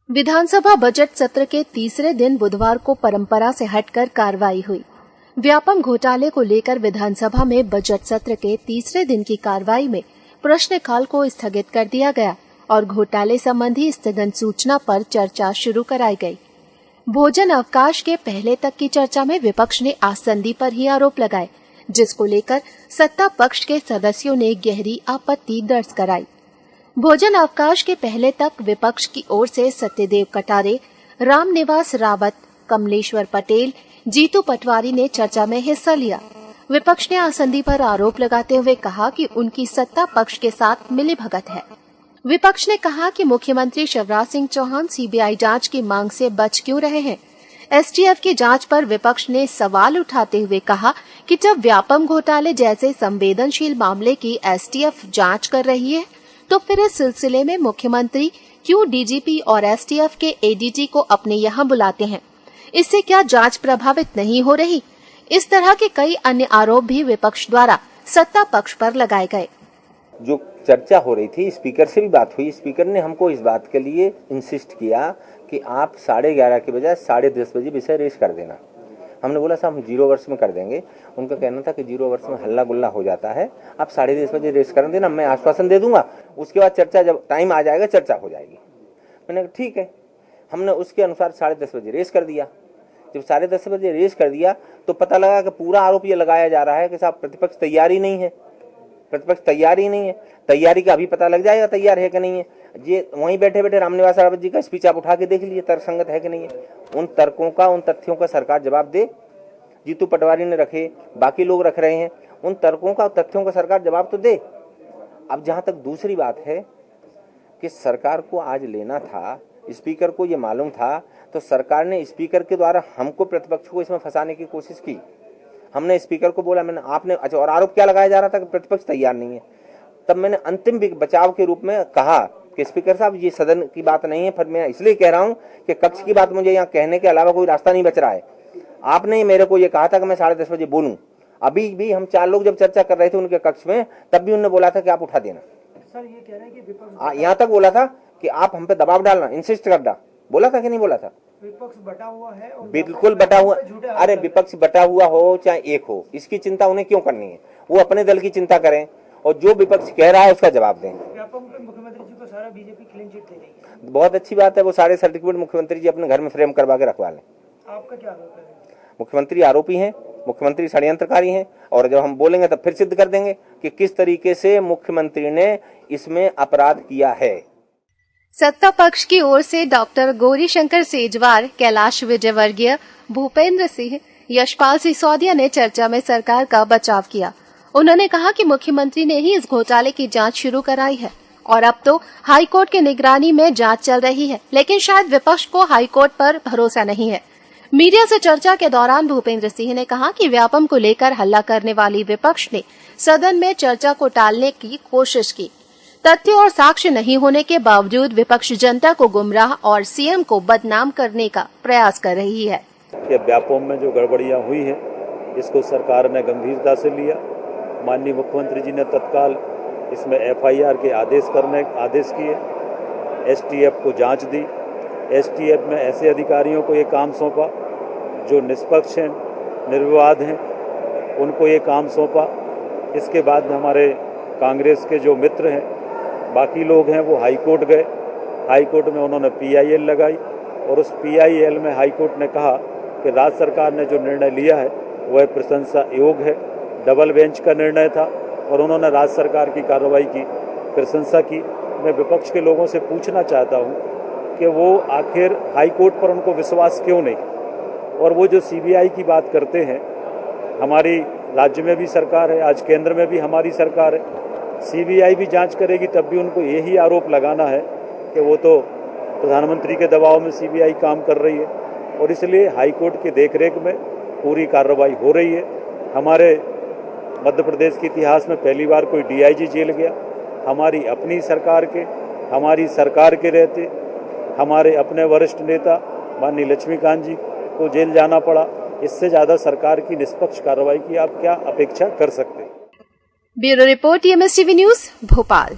विधानसभा budget सत्र के तीसरे दिन बुधवार को परंपरा से हटकर कार्रवाई हुई। व्यापम घोटाले को लेकर विधानसभा में बजट सत्र के तीसरे दिन की कार्रवाई में प्रश्नकाल को स्थगित कर दिया गया और घोटाले संबंधी स्थगन सूचना पर चर्चा शुरू कराई गई। भोजन अवकाश के पहले तक की चर्चा में विपक्ष ने आसंदी पर ही आरोप लगाए, जिसको लेकर सत्ता पक्ष के सदस्यों ने गहरी आपत्ति दर्ज कराई। भोजन अवकाश के पहले तक विपक्ष की ओर से सत्यदेव कटारे, रामनिवास रावत, कमलेश्वर पटेल, जीतू पटवारी ने चर्चा में हिस्सा लिया। विपक्ष ने आसंदी पर आरोप लगाते हुए कहा कि उनकी सत्ता पक्ष के साथ मिलीभगत है। विपक्ष ने कहा कि मुख्यमंत्री शिवराज सिंह चौहान सीबीआई जांच की मांग से बच क्यों रहे हैं। एसटीएफ की जांच पर विपक्ष ने सवाल उठाते हुए कहा कि जब व्यापम घोटाले जैसे संवेदनशील मामले की एसटीएफ जांच कर रही है, तो फिर इस सिलसिले में मुख्यमंत्री क्यों डीजीपी और एसटीएफ के एडीजी को अपने यहाँ बुलाते हैं? इससे क्या जांच प्रभावित नहीं हो रही? इस तरह के कई अन्य आरोप भी विपक्ष द्वारा सत्ता पक्ष पर लगाए गए। जो चर्चा हो रही थी, स्पीकर से भी बात हुई। स्पीकर ने हमको इस बात के लिए इंसिस्ट किया कि आप 11:30 के बजाय 10:30 बजे विषय रेस कर देना। हमने बोला साहब हम 0 वर्ष में कर देंगे। उनका कहना था कि 0 वर्ष में हल्ला गुल्ला हो जाता है, आप 10:30 बजे रेस कर देना, मैं आश्वासन दे दूंगा, उसके बाद चर्चा जब टाइम आ जाएगा चर्चा हो जाएगी। मैंने कहा ठीक है। हमने उसके अनुसार 10:30 बजे रेस कर दिया। जब 10:30 बजे रेस कर दिया तो पता लगा कि पूरा आरोप ये लगाया जा रहा है कि साहब प्रतिपक्ष तैयार ही नहीं है, प्रतिपक्ष तैयार ही नहीं है। तैयारी का अभी पता लग जाएगा तैयार है कि नहीं है। ये वहीं बैठे बैठे रामनिवास रावत जी का स्पीच आप उठा के देख लीजिए, तर्कसंगत है कि नहीं है। उन तर्कों का, उन तथ्यों का सरकार जवाब दे। जीतू पटवारी ने रखे, बाकी लोग रख रहे हैं, उन तर्कों का, तथ्यों का सरकार जवाब तो दे। अब जहां तक दूसरी बात है कि सरकार को आज लेना था, स्पीकर को ये मालूम था, तो सरकार ने स्पीकर के द्वारा हमको, प्रतिपक्ष को इसमें फंसाने की कोशिश की। हमने स्पीकर को बोला, मैंने आपने अच्छा, और आरोप क्या लगाया जा रहा था कि प्रतिपक्ष तैयार नहीं है। तब मैंने अंतिम बचाव के रूप में कहा कि स्पीकर साहब ये सदन की बात नहीं है, फिर मैं इसलिए कह रहा हूं कि कक्ष की बात मुझे यहाँ कहने के अलावा कोई रास्ता नहीं बच रहा है। आपने मेरे को ये कहा था कि मैं 10:30 बजे बोलूं। अभी भी हम 4 लोग जब चर्चा कर रहे थे उनके कक्ष में, तब भी उन्होंने बोला था कि आप उठा देना। सर ये कह रहे हैं कि विपक्ष यहाँ तक बोला था कि आप हम पे दबाव डालना, इंसिस्ट करना, बोला था कि नहीं बोला था? विपक्ष बटा हुआ है और बिल्कुल बटा हुआ। अरे विपक्ष बटा हुआ हो चाहे एक हो, इसकी चिंता उन्हें क्यों करनी है? वो अपने दल की चिंता करें और जो विपक्ष कह रहा है उसका जवाब दें। मुख्यमंत्री जी को सारा बीजेपी क्लीन चिट दे देगी। बहुत अच्छी बात है, वो सारे सर्टिफिकेट मुख्यमंत्री जी अपने घर में फ्रेम करवा के रखवा लें। आपका क्या आरोप है? मुख्यमंत्री आरोपी हैं, मुख्यमंत्री षड्यंत्रकारी हैं, और जब हम बोलेंगे तब फिर सिद्ध कर देंगे कि किस तरीके से मुख्यमंत्री ने इसमें अपराध किया है। सत्ता पक्ष की ओर से डॉक्टर गौरीशंकर सेजवार, कैलाश विजयवर्गीय, भूपेंद्र सिंह, यशपाल सिसोदिया ने चर्चा में सरकार का बचाव किया। उन्होंने कहा कि मुख्यमंत्री ने ही इस घोटाले की जांच शुरू कराई है और अब तो हाईकोर्ट की निगरानी में जांच चल रही है, लेकिन शायद विपक्ष को हाईकोर्ट पर भरोसा नहीं है। मीडिया से चर्चा के दौरान भूपेंद्र सिंह ने कहा कि व्यापम को लेकर हल्ला करने वाली विपक्ष ने सदन में चर्चा को टालने की कोशिश की। तथ्य और साक्ष्य नहीं होने के बावजूद विपक्ष जनता को गुमराह और सीएम को बदनाम करने का प्रयास कर रही है। व्यापम में जो गड़बड़ियां हुई है, इसको सरकार ने गंभीरता से लिया। माननीय मुख्यमंत्री जी ने तत्काल इसमें एफआईआर के आदेश किए। एसटीएफ को जांच दी। एसटीएफ में ऐसे अधिकारियों को ये काम सौंपा जो निष्पक्ष हैं, निर्विवाद हैं, उनको ये काम सौंपा। इसके बाद हमारे कांग्रेस के जो मित्र हैं, बाकी लोग हैं, वो हाईकोर्ट गए। हाईकोर्ट में उन्होंने पीआईएल लगाई और उस पीआईएल में हाईकोर्ट ने कहा कि राज्य सरकार ने जो निर्णय लिया है वह प्रशंसा योग्य है। डबल बेंच का निर्णय था और उन्होंने राज्य सरकार की कार्रवाई की प्रशंसा की। मैं विपक्ष के लोगों से पूछना चाहता हूं कि वो आखिर हाईकोर्ट पर उनको विश्वास क्यों नहीं, और वो जो सीबीआई की बात करते हैं, हमारी राज्य में भी सरकार है, आज केंद्र में भी हमारी सरकार है, सीबीआई भी जांच करेगी, तब भी उनको यही आरोप लगाना है कि वो तो प्रधानमंत्री के दबाव में सीबीआई काम कर रही है। और इसलिए हाईकोर्ट की देखरेख में पूरी कार्रवाई हो रही है। हमारे मध्य प्रदेश के इतिहास में पहली बार कोई डीआईजी जेल गया। हमारी अपनी सरकार के, हमारी सरकार के रहते हमारे अपने वरिष्ठ नेता माननीय लक्ष्मीकांत जी को जेल जाना पड़ा। इससे ज्यादा सरकार की निष्पक्ष कार्रवाई की आप क्या अपेक्षा कर सकते हैं? Bureau report, TMS TV news, Bhopal.